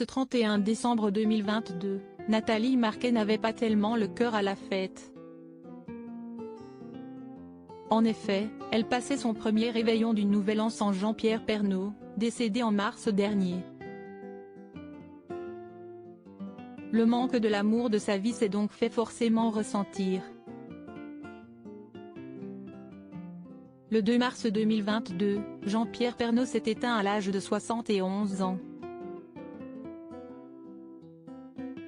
Ce 31 décembre 2022, Nathalie Marquet n'avait pas tellement le cœur à la fête. En effet, elle passait son premier réveillon du Nouvel An sans Jean-Pierre Pernaut, décédé en mars dernier. Le manque de l'amour de sa vie s'est donc fait forcément ressentir. Le 2 mars 2022, Jean-Pierre Pernaut s'est éteint à l'âge de 71 ans.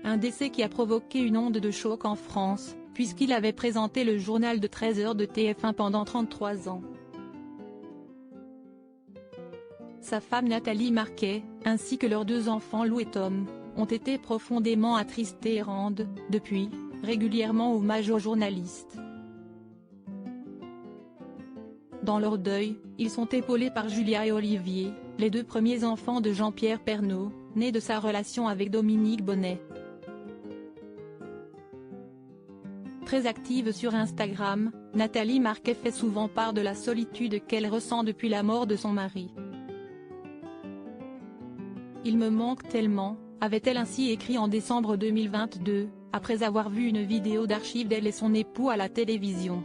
Un décès qui a provoqué une onde de choc en France, puisqu'il avait présenté le journal de 13h de TF1 pendant 33 ans. Sa femme Nathalie Marquet, ainsi que leurs deux enfants Lou et Tom, ont été profondément attristés et rendent, depuis, régulièrement hommage aux journalistes. Dans leur deuil, ils sont épaulés par Julia et Olivier, les deux premiers enfants de Jean-Pierre Pernaut, nés de sa relation avec Dominique Bonnet. Très active sur Instagram, Nathalie Marquet fait souvent part de la solitude qu'elle ressent depuis la mort de son mari. « Il me manque tellement », avait-elle ainsi écrit en décembre 2022, après avoir vu une vidéo d'archives d'elle et son époux à la télévision.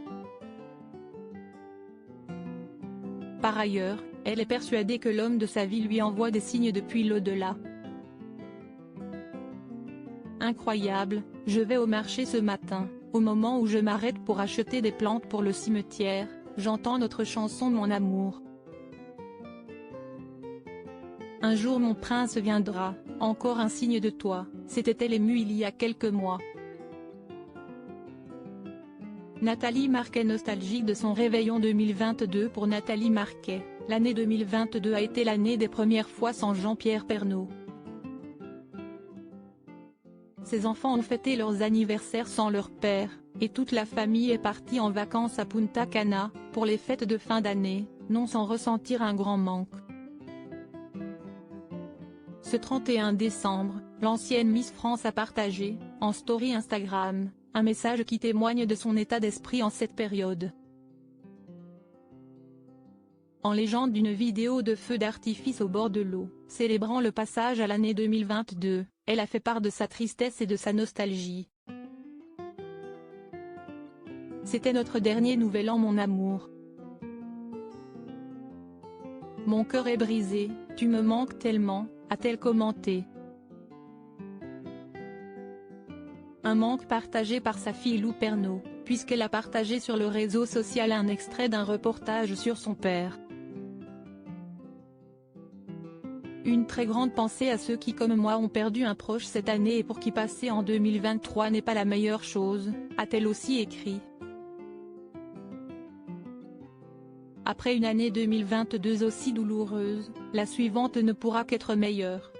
Par ailleurs, elle est persuadée que l'homme de sa vie lui envoie des signes depuis l'au-delà. Incroyable, je vais au marché ce matin, au moment où je m'arrête pour acheter des plantes pour le cimetière, j'entends notre chanson Mon amour. Un jour mon prince viendra, encore un signe de toi, s'était-elle émue il y a quelques mois. Nathalie Marquet nostalgique de son réveillon 2022. Pour Nathalie Marquet, l'année 2022 a été l'année des premières fois sans Jean-Pierre Pernaut. Ses enfants ont fêté leurs anniversaires sans leur père, et toute la famille est partie en vacances à Punta Cana, pour les fêtes de fin d'année, non sans ressentir un grand manque. Ce 31 décembre, l'ancienne Miss France a partagé, en story Instagram, un message qui témoigne de son état d'esprit en cette période. En légende d'une vidéo de feux d'artifice au bord de l'eau, célébrant le passage à l'année 2022, elle a fait part de sa tristesse et de sa nostalgie. C'était notre dernier nouvel an mon amour. Mon cœur est brisé, tu me manques tellement, a-t-elle commenté. Un manque partagé par sa fille Lou Pernaut, puisqu'elle a partagé sur le réseau social un extrait d'un reportage sur son père. Une très grande pensée à ceux qui comme moi ont perdu un proche cette année et pour qui passer en 2023 n'est pas la meilleure chose, a-t-elle aussi écrit. Après une année 2022 aussi douloureuse, la suivante ne pourra qu'être meilleure.